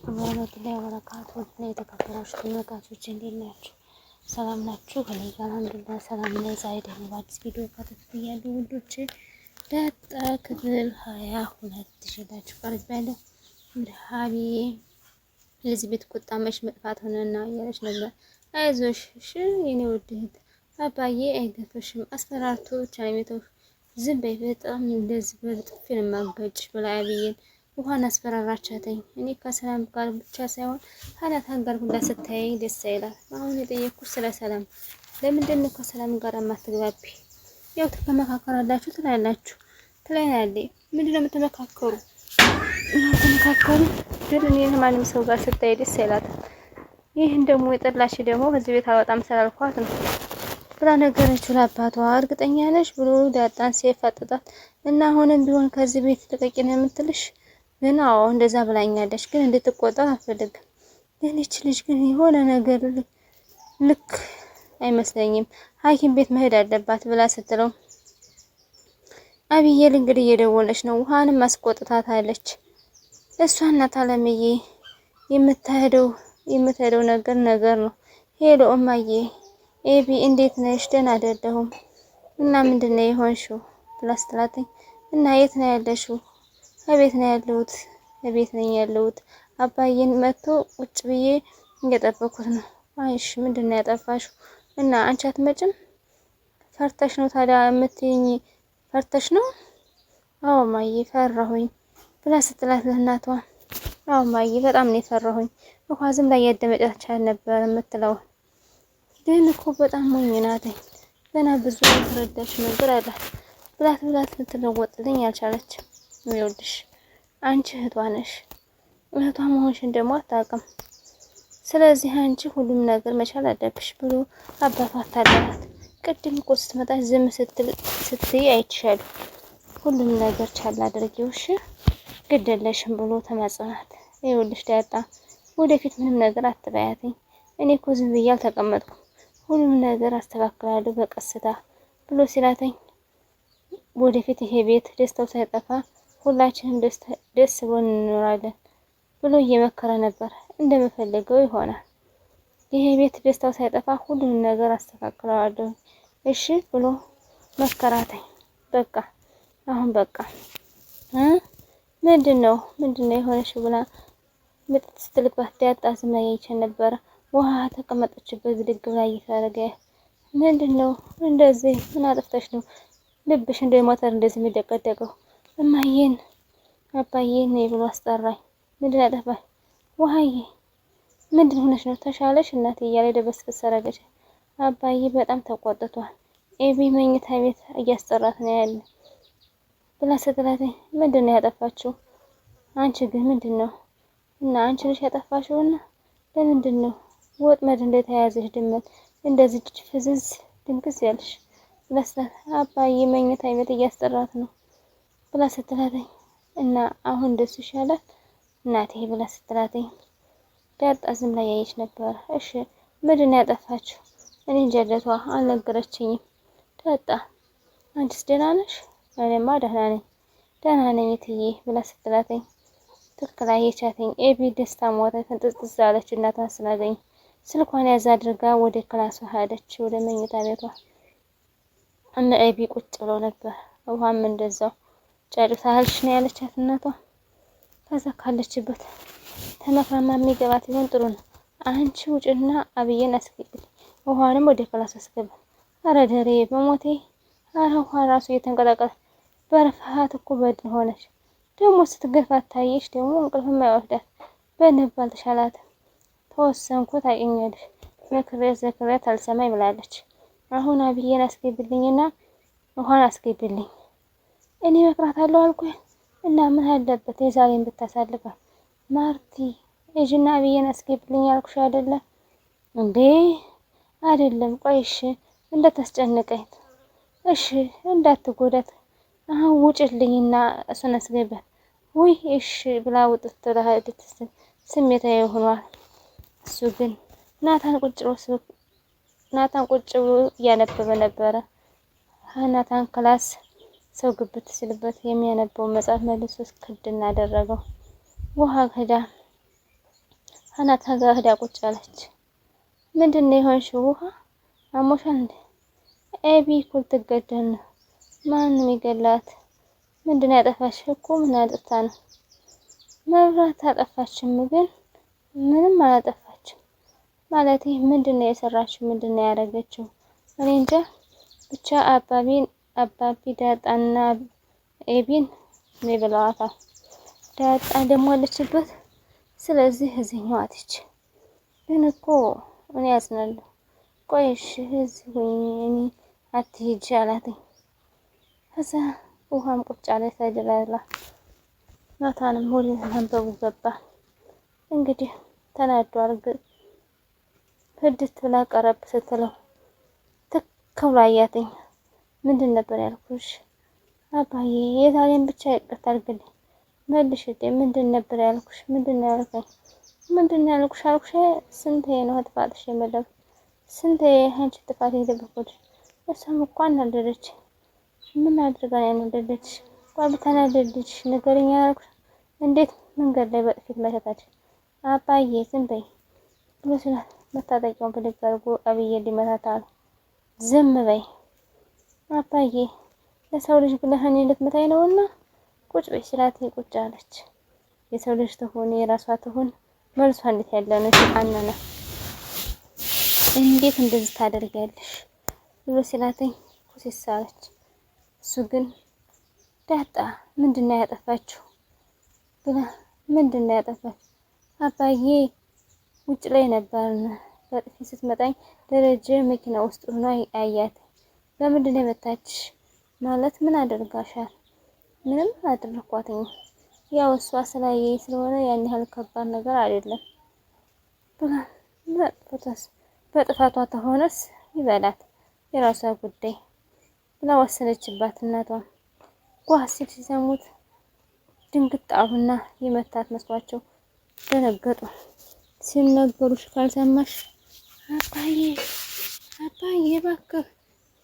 አለይኩም ወራህመቱላሂ ወበረካቱ። የተከበራችሁ ተመልካቾች እንዴት ናችሁ? ሰላም ናችሁ? ከኔ ጋር አልሐምዱሊላህ ሰላም ነኝ። ዛሬ ደግሞ በአዲስ ቪዲዮ ከተከታተሉ ውዶች ዳጣ ክፍል 22 ይዤላችሁ ቀርቤያለሁ። ሀቢ ለዚህ ቤት ቁጣ መች መጥፋት ሆነና እያለች ነበር። አይዞሽ እሺ የኔ ውድ እህት አባዬ አይገፍሽም፣ አስፈራርቶ ብቻ ነው የሚተውሽ። ዝም በይ በጣም እንደዚህ በጥፊ ነው የማጋጭሽ ብላ አብዬን ውሃን አስፈራራቻተኝ። እኔ ከሰላም ጋር ብቻ ሳይሆን ሀናታን ጋር ሁላ ስታየኝ ደስ አይላት። አሁን የጠየኩሽ ስለ ሰላም፣ ለምንድን ነው ከሰላም ጋር የማትግባቢ? ያው ትመካከራላችሁ ትላለች። ምንድን ነው የምትመካከሩ? ተመካከሩ ግን እኔን ማንም ሰው ጋር ስታይ ደስ አይላትም። ይህን ደግሞ የጠላሽ ደግሞ ከዚህ ቤት አልወጣም ስላልኳት ነው ብላ ነገረችው ለአባቷ። እርግጠኛ ነሽ ብሎ ዳጣን ሲያፋጥጣት እና አሁንም ቢሆን ከዚህ ቤት ልቀቂ ነው የምትልሽ? ግን አዎ እንደዛ ብላኛለች፣ ግን እንድትቆጣ አልፈልግም። ግን ይች ልጅ ግን የሆነ ነገር ልክ አይመስለኝም፣ ሐኪም ቤት መሄድ አለባት ብላ ስትለው አብዬል እንግዲህ እየደወለች ነው። ውሃንም አስቆጥታታለች። እሷ እናት አለምዬ የምትሄደው ነገር ነው። ሄሎ እማዬ ኤቢ እንዴት ነሽ? ደህና አይደለሁም። እና ምንድነው የሆንሽው ብላ ስትላተኝ እና የት ነው ያለሽው? እቤት ነው ያለሁት። እቤት ነኝ ያለሁት። አባዬን መጥቶ ቁጭ ብዬ እየጠበኩት ነው። አይሽ ምንድነው ያጠፋሽው? እና አንቺ አትመጭም? ፈርተሽ ነው ታዲያ የምትይኝ? ፈርተሽ ነው? አዎ ማዬ ፈራሁኝ ብላ ስትላት ለእናቷ አዎ ማዬ በጣም ነው የፈራሁኝ። ውሃ ዝም ላይ ያደመጫች ነበር የምትለው። ግን እኮ በጣም ሞኝ ናት፣ ገና ብዙ የተረዳሽ ነገር አላት ብላት ልትለወጥልኝ አልቻለችም። ይኸውልሽ አንቺ እህቷ ነሽ፣ እህቷ መሆንሽን ደግሞ አታውቅም። ስለዚህ አንቺ ሁሉም ነገር መቻል አለብሽ ብሎ አባቷ አታለላት። ቅድም እኮ ስትመጣ ዝም ስትይ አይቻለሁ። ሁሉም ነገር ቻል አድርጊው እሺ፣ ግድ የለሽም ብሎ ተማጸናት። ይኸውልሽ ዳጣ ወደፊት ምንም ነገር አትበያትኝ። እኔ እኮ ዝም ብዬ አልተቀመጥኩም፣ ሁሉም ነገር አስተካክላለሁ በቀስታ ብሎ ሲላተኝ ወደፊት ይሄ ቤት ደስታው ሳይጠፋ ሁላችንም ደስ ብሎን እንኖራለን ብሎ እየመከረ ነበር። እንደምፈልገው ይሆናል። ይሄ ቤት ደስታው ሳይጠፋ ሁሉም ነገር አስተካክለዋለሁ እሺ ብሎ መከራተኝ። በቃ አሁን በቃ ምንድነው የሆነሽ ብላ ምጥት ስትልባት ዳጣ ዝም ላይ አይቼ ነበረ። ውሃ ተቀመጠችበት ብድግ ብላ እየፈረገ ምንድነው እንደዚህ? ምን አጥፍተሽ ነው ልብሽ እንደ ሞተር እንደዚህ የሚደቀደቀው? እማዬን አባዬን ነይ ብሎ አስጠራኝ። ምንድን አጠፋሽ? ውሃዬ ምንድን ሆነሽ ነው? ተሻለሽ እናቴ እያለ ደበስበስ አደረገች። አባዬ በጣም ተቆጥቷል። ኤቢ መኝታ ቤት እያስጠራት ነው ያለ ብላ ስትላተኝ ምንድን ነው ያጠፋችው? አንቺ ግን ምንድን ነው እና አንቺ ነሽ ያጠፋሽውና ለምንድን ነው ወጥመድ እንደተያዘሽ ድመት እንደዚህ ፍዝዝ ድንክስ ያልሽ? ብላ ስትላት አባዬ መኝታ ቤት እያስጠራት ነው ብላ ስትላተኝ እና አሁን ደስ ይሻላል እናቴ ብላ ስትላተኝ ዳጣ ዝም ላይ ያየች ነበር። እሺ ምንድን ነው ያጠፋችው? እኔ እንጀለቷ አልነገረችኝም። ዳጣ አንቺስ ደህና ነሽ? እኔማ ደህና ነኝ እትዬ ብላ ስትላተኝ ትክክል አየቻተኝ። ኤቢ ደስታ ሞተ ፍንጥዝጥዝ አለች እናቷን ስላገኝ። ስልኳን ያዝ አድርጋ ወደ ክላሷ ሄደች፣ ወደ መኝታ ቤቷ። እነ ኤቢ ቁጭ ብለው ነበር። ውሃም እንደዛው ጨርሳልሽ ነው ያለቻት እናቷ። ከዛ ካለችበት ተመክራማ የሚገባት ቢሆን ጥሩ ነው። አንቺ ውጭና አብዬን አስገቢልኝ፣ ውሃንም ወደ ክላስ አስገባ። አረ ደሬ በሞቴ አረ ውሃ ራሱ እየተንቀጠቀጠ በርፋት እኮ በድል ሆነች። ደግሞ ስትገፋት ታየሽ፣ ደግሞ እንቅልፍም አይወስዳት በነባል ተሻላት። ተወሰንኩ ታውቂኛለሽ፣ ዘክሬያት አልሰማኝ ብላለች። አሁን አብዬን አስገቢልኝና ውሃን አስገቢልኝ። እኔ መክራታለሁ አልኩኝ እና ምን አለበት የዛሬን ብታሳልፋ። ማርቲ እጅና አብዬን አስገቢልኝ አልኩሽ አይደለ እንዴ? አይደለም ቆይሽ እንደታስጨንቀኝ እሺ፣ እንዳትጎዳት አሁን ውጭልኝና እሱን አስገባት። ውይ እሺ ብላ ውጥት ተላህደት ስሜታዊ ሆኗል። እሱ ግን ናታን ቁጭ ብሎ እያነበበ ነበረ። ናታን ክላስ ሰው ግብት ሲልበት የሚያነበው መጽሐፍ መልሶ ክድ እናደረገው። ውሃ ሄዳ ከናታ ጋር ሄዳ ቁጭ አለች። ምንድነው የሆንሽው? ውሃ አሞሻል እንዴ? ኤቢ እኮ ልትገደል ነው። ማንም ይገላት? ምንድነው ያጠፋሽ እኮ? ምን አጥፍታ ነው? መብራት አጠፋችም፣ ግን ምንም አላጠፋችም። ማለቴ ምንድነው የሰራችው? ምንድነው ያደረገችው? እኔ እንጃ። ብቻ አባቢ ዳጣና ኤቢን ነው ብለዋታል። ዳጣ ደግሞ አለችበት። ስለዚህ እዚህኛው አትች። ግን እኮ እኔ ያዝናለሁ። ቆይሽ እዚህ ሁኚ፣ እኔ አትሂጂ አላትኝ። ከዛ ውሃም ቁጭ አለ ተድላላ። ናታንም ወደ ማንበቡ ገባ። እንግዲህ ተናዷል። ግን ህድት ብላ ቀረብ ስትለው ትክክል አያትኝ። ምንድን ነበር ያልኩሽ አባዬ? የዛሬን ብቻ ይቅርታ አድርግልኝ መልሽልኝ። ምንድን ነበር ያልኩሽ? ምንድን ነው ያልከኝ? ምንድን ነው ያልኩሽ? አልኩሽ ስንቴ ነው ጥፋትሽ የመለስ? ስንቴ አንቺ ጥፋት የደበኩት? እሷም እኮ አናደደች። ምን አድርጋ ነው ያናደደች? ቋብ ተናደደች ነገርኛ ያልኩሽ። እንዴት መንገድ ላይ በጥፊት መታታች? አባዬ ዝም በይ ብሎ ስላት መታጠቂያውን ብድግ አድርጎ አብዬ ሊመታታል። ዝም በይ አባዬ፣ ለሰው ልጅ ብለህ እኔን ልትመታኝ ነውና ቁጭ በይ ስላት ቁጭ አለች። የሰው ልጅ ትሆን የራሷ ትሆን መልሷ እንዴት ያለ ነው? ሲጣናና እንዴት እንደዚህ ታደርጊያለሽ ብሎ ሲላተኝ ኩሲስ አለች። እሱ ግን ዳጣ ምንድነው ያጠፋችው ብላ ምንድነው ያጠፋች? አባዬ ውጭ ላይ ነበርን። በጥፊ ስትመጣኝ ደረጀ መኪና ውስጥ ሆኖ አያት። ለምንድነው የመታችሽ? ማለት ምን አደርጋሻል? ምንም አደረኳትኝ። ያው እሷ ስላየኝ ስለሆነ ያን ያህል ከባድ ነገር አይደለም ብላ በጥፋቷ ተሆነስ ይበላት የራሷ ጉዳይ ብላ ወሰነችባት። እናቷም ጓ ሲል ሲሰሙት ድንግጥ አሉና የመታት መስሏቸው ደነገጡ። ሲነገሩሽ ካልሰማሽ አባዬ እባክህ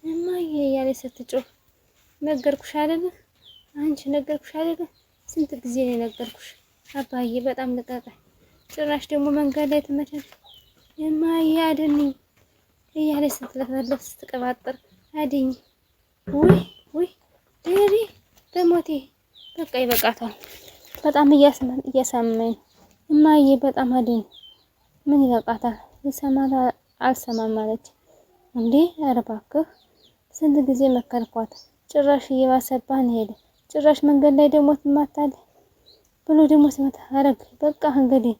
እማዬ እያለ ስትጮህ ነገርኩሽ አይደል? አንቺ ነገርኩሽ አይደል? ስንት ጊዜ ነው የነገርኩሽ? አባዬ በጣም ልቀቀኝ። ጭራሽ ደግሞ መንገድ ላይ ትመቻለሽ። እማዬ አድኝኝ እያለች ስትለፈለፍ ስትቀባጥር አድኝ። ውይ ደሪ በሞቴ በቃ ይበቃታል። በጣም እያሳመኝ እማዬ በጣም አድኝ። ምን ይበቃታል? ይሰማል አልሰማም ማለች እንዴ? ኧረ እባክህ ስንት ጊዜ መከርኳት። ጭራሽ እየባሰባን ሄደ። ጭራሽ መንገድ ላይ ደግሞ ትማታለህ ብሎ ደግሞ ሲመታ አረግ በቃ እንግዲህ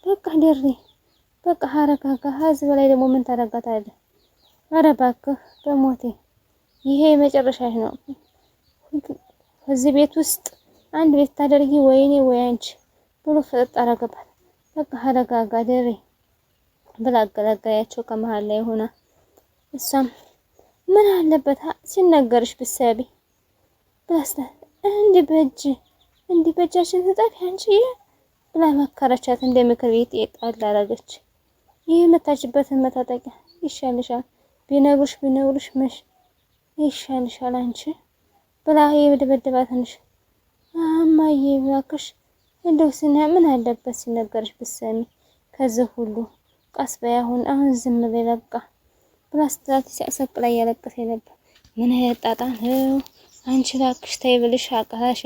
በቃ ደሪ በቃ አረጋጋ። ከዚህ በላይ ደግሞ ምን ታረጋታለህ? ኧረ እባክህ በሞቴ ይሄ የመጨረሻሽ ነው። እዚህ ቤት ውስጥ አንድ ቤት ታደርጊ ወይኔ ወይ አንቺ ብሎ ፈጠጥ አረገባት። በቃ አረጋጋ ደሪ ብላ አገላጋያቸው ከመሃል ላይ ሆና እሷም ምን አለበት ሲነገርሽ ብትሰቢ ብላስተ እንዲህ በእጃችን ተጣፊ አንቺ ብላ መከረቻት። እንደ ምክር ቤት የጣል አደረገች። ይህ መታችበትን መታጠቂያ ይሻልሻል ቢነግሩሽ መሽ ይሻልሻል አንቺ ብላ የደበደባት ትንሽ እማዬ እባክሽ እንደው ምን አለበት ሲነገርሽ ብትሰሚ ከዚህ ሁሉ ቀስ በይ አሁን ዝም በይ በቃ ብላ ስትላት ሲያሰቅ ላይ ያለቀሰ ነበር። ምን ያጣጣ ነው አንቺ እባክሽ ተይ ብልሽ አቃታሽ።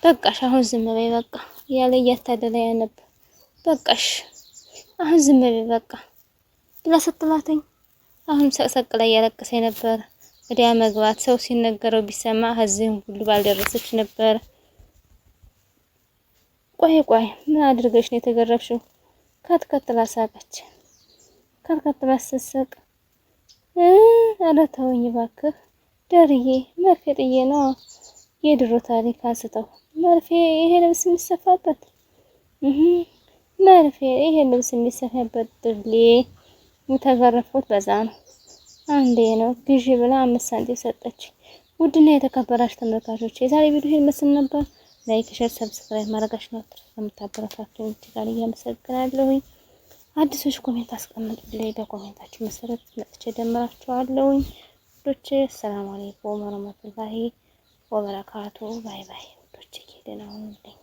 በቃሽ አሁን ዝም በይ በቃ ያለ እያታደለ ነበር። በቃሽ አሁን ዝም በይ በቃ ብላ ስትላተኝ አሁን ሲያሰቅ ላይ ያለቀሰ ነበር። ወዲያ መግባት ሰው ሲነገረው ቢሰማ ህዝም ሁሉ ባልደረሰች ነበር። ቆይ ምን አድርገሽ ነው የተገረፍሽው? ከትከትላ ሳቀች። ከትከትላ ስትስቅ ኧረ ተወኝ እባክህ ደርዬ መርፌ ጥዬ ነው። የድሮ ታሪክ አንስተው መርፌ ይሄ ልብስ የሚሰፋበት መርፌ ይሄ ልብስ የሚሰፋበት ድሌ የተገረፉት በዛ ነው። አንዴ ነው ግዢ ብላ 5 ሳንቲም ሰጠች። ውድና የተከበራችሁ ተመልካቾች የዛሬ ቪዲዮ ይሄን መስል ነበር። ላይክ፣ ሼር፣ ሰብስክራይብ ማድረጋችሁን አትርሱ። ከምታበረታቱኝ እጅጋር እያመሰግናለሁ። አዲሶች ኮሜንት አስቀምጡልኝ። በኮሜንታችሁ መሰረት መጥቼ ደምራችኋለሁ። ውዶቼ ሰላም አለይኩም ወራህመቱላሂ ወበረካቱ። ባይ ባይ ውዶቼ ደህና ሁኑልኝ።